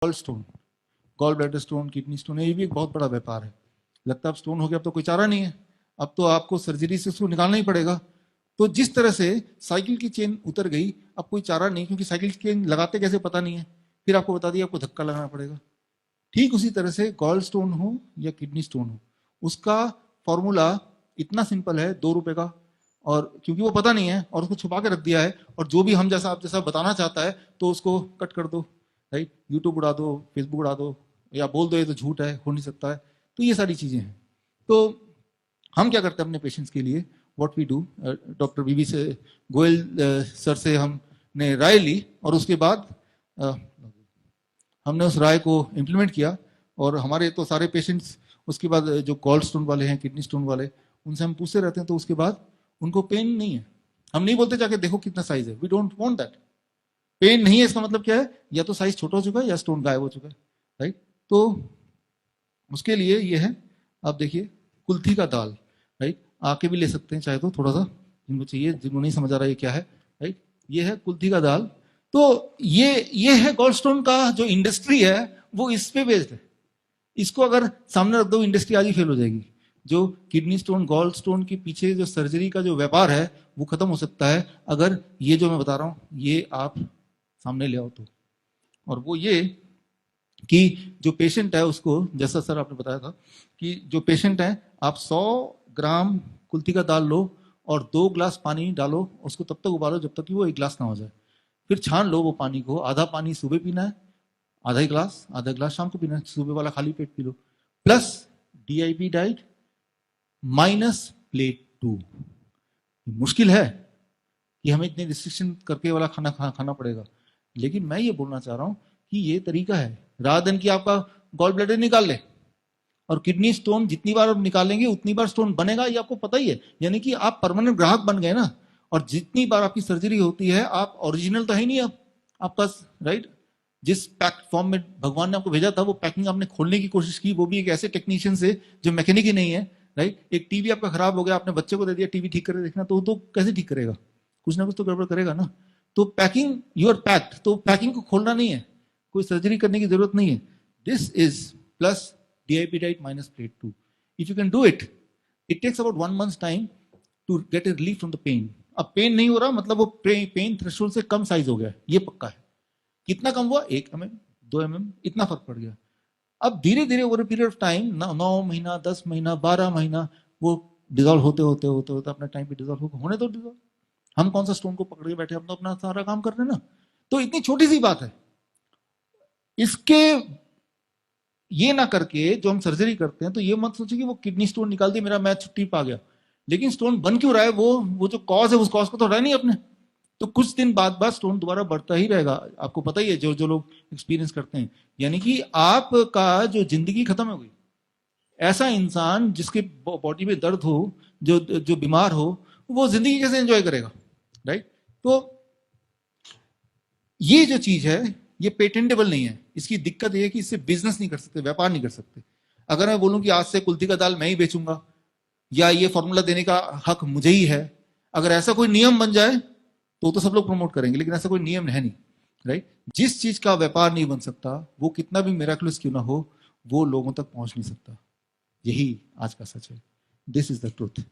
Gall stone, gall bladder stone, kidney stone, ये भी एक बहुत बड़ा व्यापार है। लगता है अब स्टोन हो गया, अब तो कोई चारा नहीं है, अब तो आपको सर्जरी से उसको निकालना ही पड़ेगा। तो जिस तरह से साइकिल की चेन उतर गई, अब कोई चारा नहीं, क्योंकि साइकिल की चेन लगाते कैसे पता नहीं है, फिर आपको बता दिया आपको धक्का लगाना पड़ेगा। ठीक उसी तरह से गॉल स्टोन हो या किडनी स्टोन हो, उसका फॉर्मूला इतना सिंपल है, 2 रुपए का, और क्योंकि वो पता नहीं है और उसको छुपा के रख दिया है, और जो भी हम जैसा आप जैसा बताना चाहता है तो उसको कट कर दो, राइट, यूट्यूब उड़ा दो, फेसबुक उड़ा दो, या बोल दो ये तो झूठ है, हो नहीं सकता है। तो ये सारी चीजें हैं। तो हम क्या करते हैं अपने पेशेंट्स के लिए, व्हाट वी डू, डॉक्टर बीवी से गोयल सर से हमने राय ली, और उसके बाद हमने उस राय को इम्प्लीमेंट किया। और हमारे तो सारे पेशेंट्स उसके बाद जो गॉल स्टोन वाले हैं, किडनी स्टोन वाले, उनसे हम पूछते रहते हैं, तो उसके बाद उनको पेन नहीं है। हम नहीं बोलते जाके देखो कितना साइज है, we don't want that. Pen नहीं है इसका मतलब क्या है, या तो साइज छोटा हो चुका है या स्टोन गायब हो चुका है, राइट। तो उसके लिए ये है, आप देखिए, कुल्थी का दाल, राइट, आके भी ले सकते हैं चाहे तो, थोड़ा सा जिनको चाहिए, जिनको नहीं समझ आ रहा है ये क्या है, राइट, ये है कुल्थी का दाल। तो ये है गॉल स्टोन का जो इंडस्ट्री है, वो इस पे बेस्ड है। इसको अगर सामने रख दो, इंडस्ट्री आज ही फेल हो जाएगी। जो किडनी स्टोन, गॉल स्टोन के पीछे जो सर्जरी का जो व्यापार है, वो खत्म हो सकता है अगर ये जो मैं बता रहा हूं ये आप सामने ले आओ तो। और वो ये कि जो पेशेंट है उसको, जैसा सर आपने बताया था कि जो पेशेंट है, आप 100 ग्राम कुल्थी का दाल लो और 2 ग्लास पानी डालो, उसको तब तक उबालो जब तक कि वो 1 ग्लास ना हो जाए। फिर छान लो वो पानी को, आधा पानी सुबह पीना है, आधा गिलास शाम को पीना है, सुबह वाला खाली पेट पी लो, plus DIP diet minus plate 2। मुश्किल है कि हमें इतने रिस्ट्रिक्शन करके वाला खाना पड़ेगा, लेकिन मैं ये बोलना चाह रहा हूं कि ये तरीका है, रात दिन की आपका गॉल ब्लैडर निकाल ले, और किडनी स्टोन जितनी बार आप निकालेंगे उतनी बार स्टोन बनेगा, ये आपको पता ही है। यानी कि आप परमानेंट ग्राहक बन गए ना, और जितनी बार आपकी सर्जरी होती है, आप ओरिजिनल तो है ही नहीं आपका, राइट। जिस पैक फॉर्म में भगवान ने आपको भेजा था, वो पैकिंग आपने खोलने की कोशिश की, वो भी एक ऐसे टेक्नीशियन से जो मैकेनिक ही नहीं है, राइट। एक टीवी आपका खराब हो गया, आपने बच्चे को दे दिया टीवी ठीक करके देखना, तो कैसे ठीक करेगा, कुछ ना कुछ तो गड़बड़ करेगा ना। तो पैकिंग, यू आर पैक्ड, तो पैकिंग को खोलना नहीं है, कोई सर्जरी करने की जरूरत नहीं है। This is plus DIP diet minus plate 2. If you can do it, it takes about 1 month's time to get a relief from the pain. अब पेन नहीं हो रहा मतलब वो पेन थ्रेशोल्ड से कम साइज हो गया, ये पक्का है। कितना कम हुआ, 1 mm, 2 mm, इतना फर्क पड़ गया। अब धीरे धीरे ओवर पीरियड ऑफ टाइम, 9 महीना, 10 महीना, 12 महीना, वो डिजोल्व होते होते होते होते अपने टाइम पे डिजोल्व होने दो डिजोल्व। हम कौन सा स्टोन को पकड़ के बैठे, हम तो अपना सारा काम कर रहे हैं ना। तो इतनी छोटी सी बात है, इसके ये ना करके जो हम सर्जरी करते हैं, तो ये मत सोचिए कि वो किडनी स्टोन निकाल दिया, मेरा मैच छुट्टी पा गया। लेकिन स्टोन बन क्यों रहा है, वो जो कॉज है, उस कॉज को तो हटाया नहीं अपने। तो कुछ दिन बाद स्टोन दोबारा बढ़ता ही रहेगा, आपको पता ही है, जो जो लोग एक्सपीरियंस करते हैं। यानी कि आपका जो जिंदगी खत्म हो गई, ऐसा इंसान जिसके बॉडी में दर्द हो, जो जो बीमार हो, वो जिंदगी कैसे एंजॉय करेगा, राइट। तो ये जो चीज है, ये पेटेंटेबल नहीं है। इसकी दिक्कत ये है कि इससे बिजनेस नहीं कर सकते, व्यापार नहीं कर सकते। अगर मैं बोलूं कि आज से कुल्थी का दाल मैं ही बेचूंगा, या ये फॉर्मूला देने का हक मुझे ही है, अगर ऐसा कोई नियम बन जाए तो सब लोग प्रमोट करेंगे, लेकिन ऐसा कोई नियम है नहीं, राइट। जिस चीज का व्यापार नहीं बन सकता, वो कितना भी मिराकुलस क्यों ना हो, वो लोगों तक पहुंच नहीं सकता। यही आज का सच है। This is the truth.